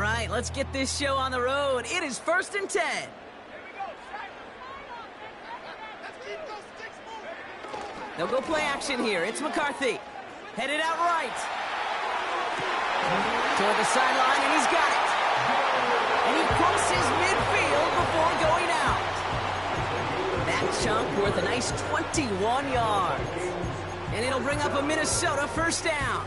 right, let's get this show on the road. It is 1st and 10. They'll go play action here. It's McCarthy. Headed out right. Toward the sideline, and he's got it. And he crosses midfield before going out. That chunk worth a nice 21 yards. And it'll bring up a Minnesota first down.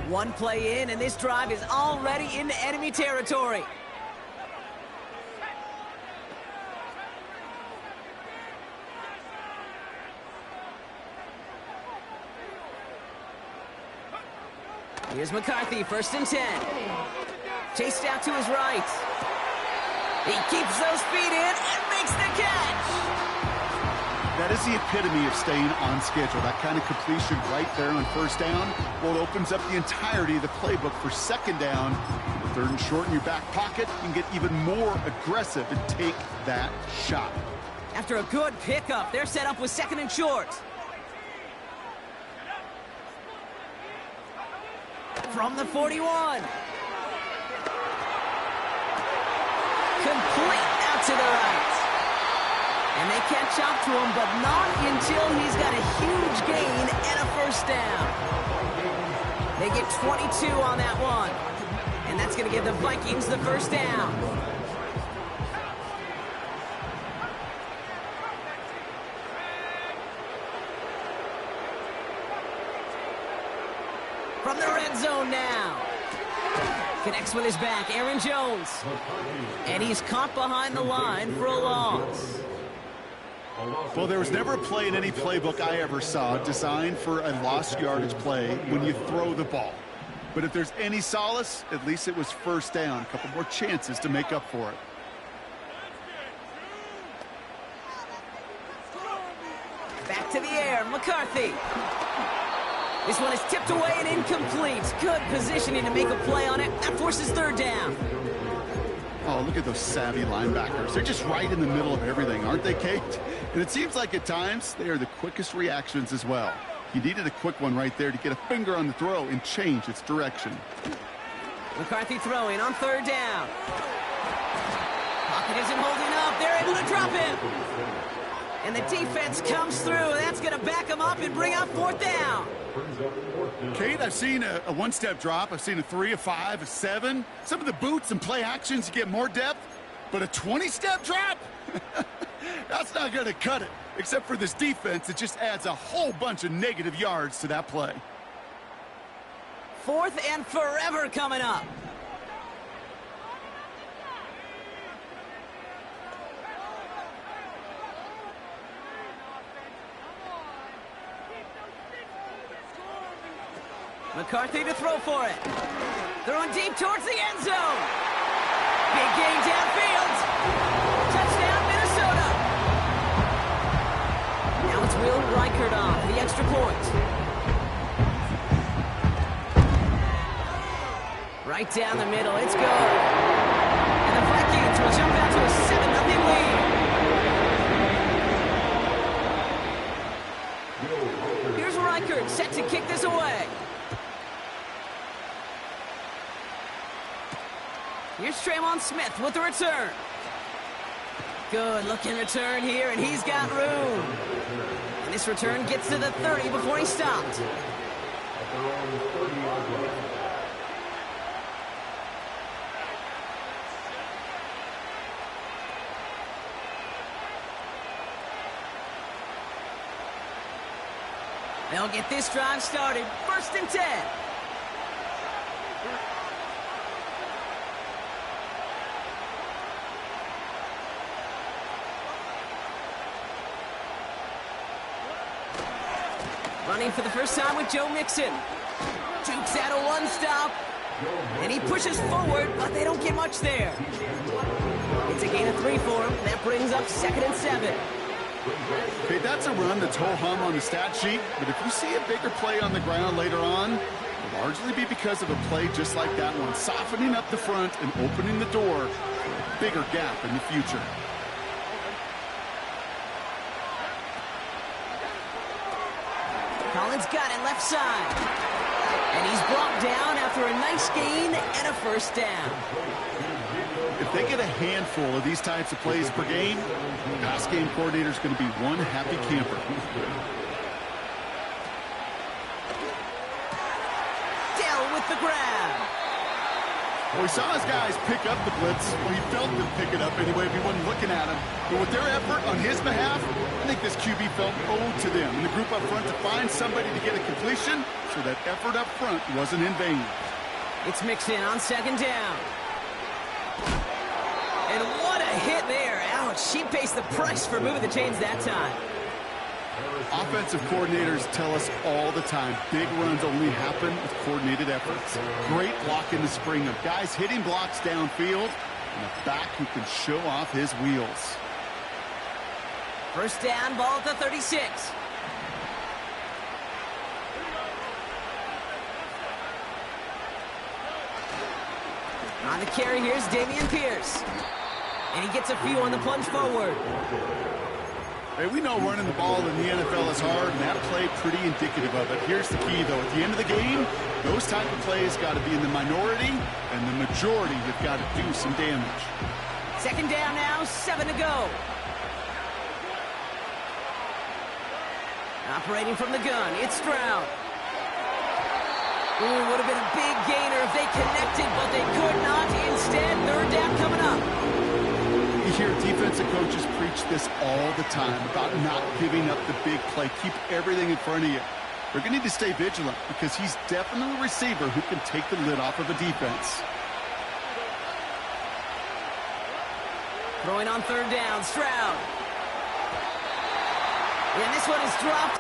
One play in, and this drive is already into enemy territory. Here's McCarthy, 1st and 10. Chased out to his right. He keeps those feet in and makes the catch. That is the epitome of staying on schedule. That kind of completion right there on 1st down. Well, it opens up the entirety of the playbook for 2nd down. 3rd and short in your back pocket. You can get even more aggressive and take that shot. After a good pickup, they're set up with 2nd and short. From the 41. Complete out to the right. And they catch up to him, but not until he's got a huge gain and a 1st down. They get 22 on that one. And that's going to give the Vikings the 1st down. From the red zone now. Connects with his back, Aaron Jones. And he's caught behind the line for a loss. Well, there was never a play in any playbook I ever saw designed for a lost yardage play when you throw the ball. But if there's any solace, at least it was 1st down. A couple more chances to make up for it. Back to the air, McCarthy. This one is tipped away and incomplete. Good positioning to make a play on it. That forces 3rd down. Oh, look at those savvy linebackers. They're just right in the middle of everything, aren't they, Kate? And it seems like at times they are the quickest reactions as well. He needed a quick one right there to get a finger on the throw and change its direction. McCarthy throwing on 3rd down. Pocket isn't holding up. They're able to drop him. And the defense comes through. That's going to back him up and bring up 4th down. Kate, I've seen a one-step drop. I've seen a 3, a 5, a 7. Some of the boots and play actions get more depth. But a 20-step drop? That's not going to cut it. Except for this defense, it just adds a whole bunch of negative yards to that play. 4th and forever coming up. McCarthy to throw for it. Throwing deep towards the end zone. Big gain downfield. Touchdown, Minnesota. Now it's Will Reichert on for the extra point. Right down the middle. It's good. And the Vikings will jump out to a 7-0 lead. Here's Reichert set to kick this away. Here's Traymon Smith with the return. Good looking return here, and he's got room. And this return gets to the 30 before he stopped. They'll get this drive started. 1st and 10. Running for the first time with Joe Mixon. Jukes out a 1-stop. And he pushes forward, but they don't get much there. It's a gain of 3 for him. That brings up 2nd and 7. Okay, that's a run that's ho-hum on the stat sheet, but if you see a bigger play on the ground later on, it'll largely be because of a play just like that one, softening up the front and opening the door for a bigger gap in the future. Allen's got it left side. And he's brought down after a nice gain and a first down. If they get a handful of these types of plays per game, the pass game coordinator is going to be one happy camper. Dell with the grab. Well, we saw his guys pick up the blitz. Well, he felt them pick it up anyway if he wasn't looking at him. But with their effort on his behalf, I think this QB felt owed to them and the group up front to find somebody to get a completion, so that effort up front wasn't in vain. It's mixed in on second down. And what a hit there. Ouch, she pays the price for moving the chains that time. Offensive coordinators tell us all the time, big runs only happen with coordinated efforts. Great block in the spring of guys hitting blocks downfield and a back who can show off his wheels. First down, ball at the 36. On the carry, here's Dameon Pierce. And he gets a few on the plunge forward. Hey, we know running the ball in the NFL is hard, and that play pretty indicative of it. Here's the key, though. At the end of the game, those type of plays got to be in the minority, and the majority have got to do some damage. Second down now, 7 to go. Operating from the gun, it's Stroud. Ooh, would have been a big gainer if they connected, but they could not. Instead, third down coming up. You hear defensive coaches preach this all the time about not giving up the big play. Keep everything in front of you. They're going to need to stay vigilant because he's definitely a receiver who can take the lid off of a defense. Throwing on third down, Stroud. And this one is dropped.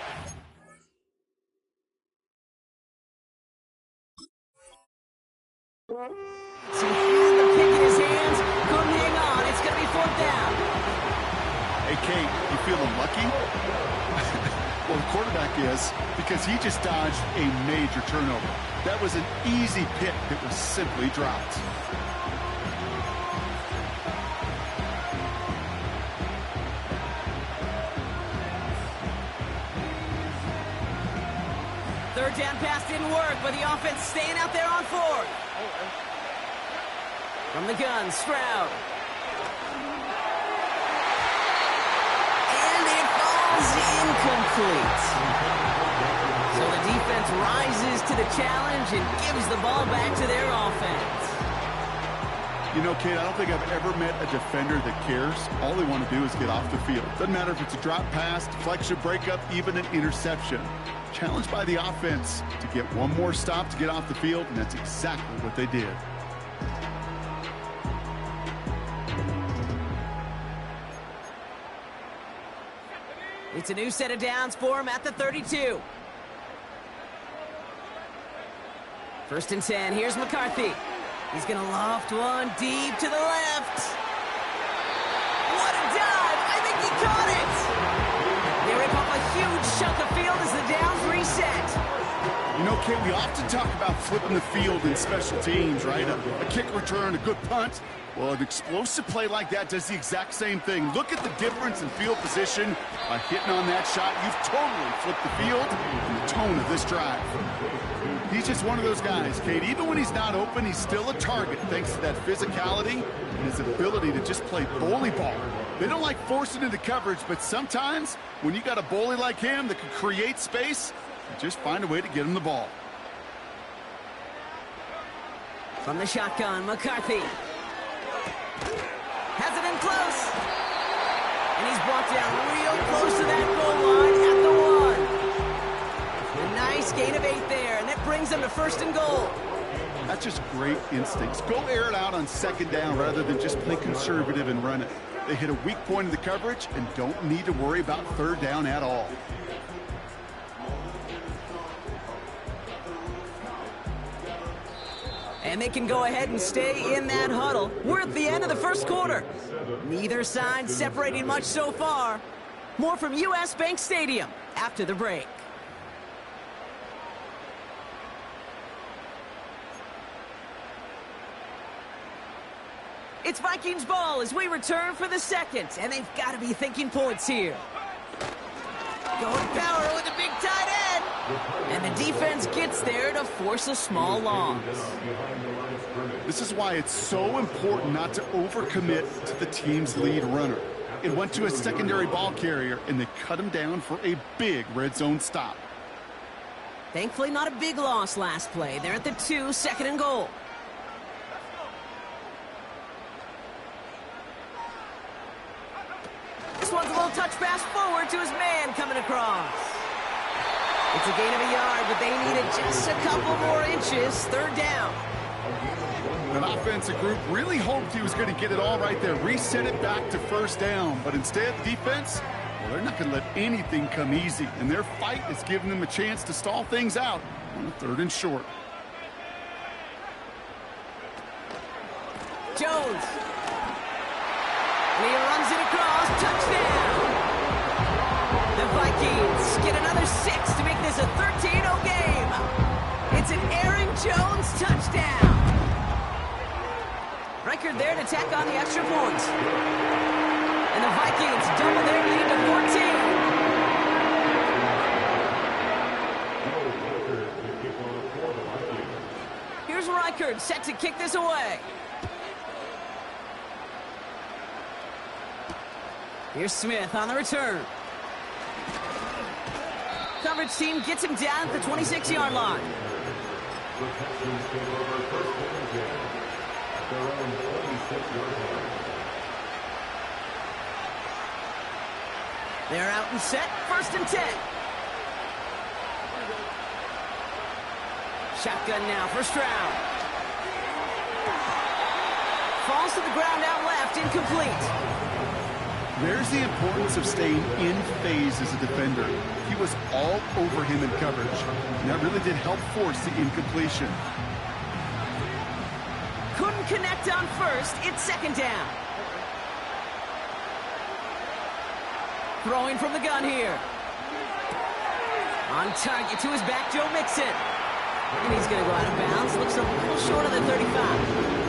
So he had the pick in his hands, couldn't hang on. It's going to be fourth down. Hey, Kate, you feeling lucky? Well, the quarterback is, because he just dodged a major turnover. That was an easy pick that was simply dropped. Third down pass didn't work, but the offense staying out there on fourth. From the gun, Stroud. And it falls incomplete. So the defense rises to the challenge and gives the ball back to their offense. You know, Kate, I don't think I've ever met a defender that cares. All they want to do is get off the field. Doesn't matter if it's a drop pass, deflection, breakup, even an interception. Challenged by the offense to get one more stop to get off the field, and that's exactly what they did. It's a new set of downs for him at the 32. First and 10, here's McCarthy. He's going to loft one deep to the left. What a dive! I think he caught it! They rip up a huge chunk of field as the downs reset. You know, Kate, we often talk about flipping the field in special teams, right? A kick return, a good punt. Well, an explosive play like that does the exact same thing. Look at the difference in field position. By hitting on that shot, you've totally flipped the field and the tone of this drive. He's just one of those guys, Kate. Even when he's not open, he's still a target thanks to that physicality and his ability to just play bully ball. They don't like forcing into coverage, but sometimes when you got a bully like him that can create space, you just find a way to get him the ball. From the shotgun, McCarthy. Has it in close. And he's brought down real close to that goal line at the 1. A nice gain of 8 there, and that brings them to first and goal. That's just great instincts. Go air it out on second down rather than just play conservative and run it. They hit a weak point in the coverage and don't need to worry about third down at all. And they can go ahead and stay in that huddle. We're at the end of the first quarter. Neither side separating much so far. More from U.S. Bank Stadium after the break. It's Vikings ball as we return for the second, and they've got to be thinking points here. Going power with a big tight end. And the defense gets there to force a small loss. This is why it's so important not to overcommit to the team's lead runner. It went to a secondary ball carrier, and they cut him down for a big red zone stop. Thankfully, not a big loss last play. They're at the 2, 2nd and goal. This one's a little touch pass forward to his man coming across. It's a gain of a yard, but they needed just a couple more inches. 3rd down. That offensive group really hoped he was going to get it all right there, reset it back to 1st down. But instead, the defense, well, they're not going to let anything come easy. And their fight is giving them a chance to stall things out on the 3rd and short. Jones. And he runs it across. Touchdown. The Vikings get another 6 to make this a 13-0 game. It's an Aaron Jones touchdown. Record there to tack on the extra point. And the Vikings double their lead to 14. Here's Reichard set to kick this away. Here's Smith on the return. Coverage team gets him down at the 26-yard line. They're out and set. 1st and 10. Shotgun now. 1st round. Falls to the ground out left. Incomplete. There's the importance of staying in phase as a defender. He was all over him in coverage, and that really did help force the incompletion. Couldn't connect on 1st. It's 2nd down. Throwing from the gun here. On target to his back, Joe Mixon. And he's going to go out of bounds. Looks a little short of the 35.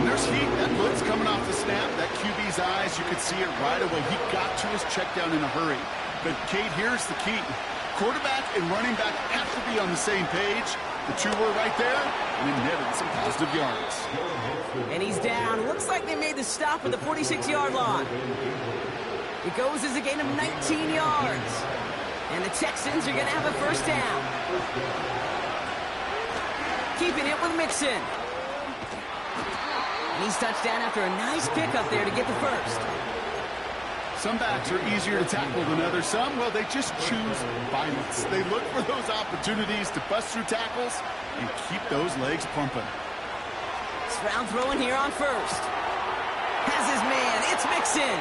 There's heat. That blitz coming off the snap. That QB's eyes, you could see it right away. He got to his check down in a hurry. But, Kate, here's the key. Quarterback and running back have to be on the same page. The 2 were right there, and it netted some positive yards. And he's down. Looks like they made the stop at the 46-yard line. It goes as a gain of 19 yards. And the Texans are going to have a 1st down. Keeping it with Mixon. And he's touched down after a nice pickup there to get the 1st. Some backs are easier to tackle than others. Some, well, they just choose violence. They look for those opportunities to bust through tackles and keep those legs pumping. It's round throwing here on 1st. Has his man. It's Mixon.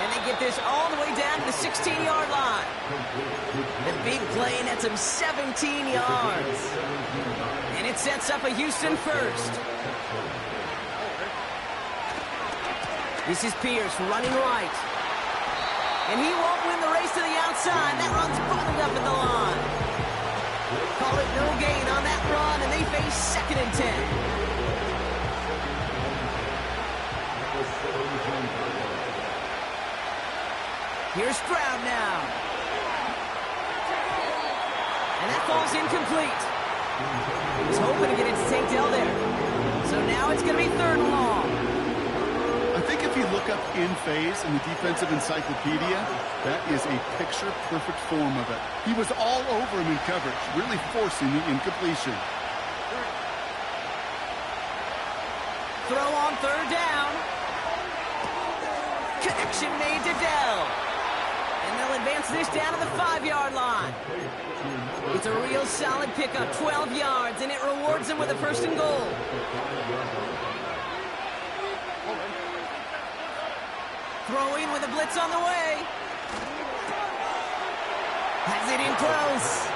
And they get this all the way down to the 16-yard line. The big play nets him 17 yards. And it sets up a Houston 1st. This is Pierce running right. And he won't win the race to the outside. That run's bottled up at the line. Call it no gain on that run, and they face 2nd and 10. Here's Stroud now. And that falls incomplete. He was hoping to get it to Tank Dell there. So now it's going to be 3rd and long. I think if you look up in phase in the defensive encyclopedia, that is a picture-perfect form of it. He was all over him in coverage, really forcing the incompletion. Throw on 3rd down. Connection made to Dell. And they'll advance this down to the 5-yard line. It's a real solid pickup, 12 yards, and it rewards them with a 1st and goal. Throwing with a blitz on the way. Has it in close.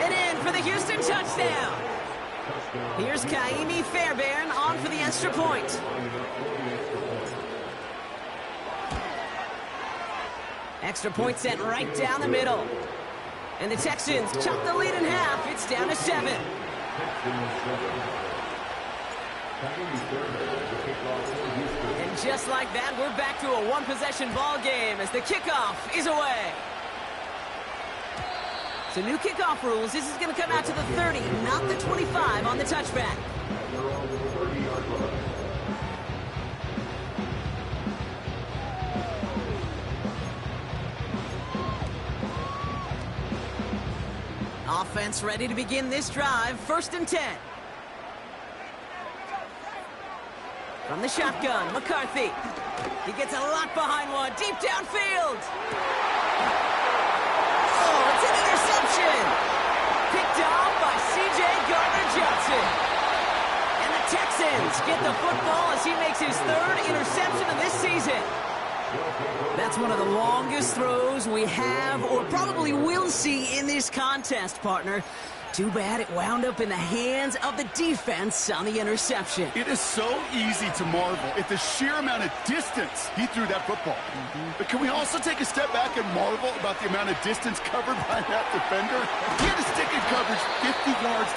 And in for the Houston touchdown. Here's Kaimi Fairbairn on for the extra point. Extra point set right down the middle. And the Texans chop the lead in half. It's down to 7. And just like that, we're back to a one-possession ball game as the kickoff is away. So new kickoff rules. This is going to come out to the 30, not the 25 on the touchback. Offense ready to begin this drive. 1st and 10. From the shotgun, McCarthy. He gets a lot behind one. Deep downfield. Oh, it's an interception. Picked off by C.J. Gardner-Johnson. And the Texans get the football as he makes his 3rd interception of this season. That's one of the longest throws we have or probably will see in this contest, partner. Too bad it wound up in the hands of the defense on the interception. It is so easy to marvel at the sheer amount of distance he threw that football. But can we also take a step back and marvel about the amount of distance covered by that defender? He had to stick in coverage 50 yards down.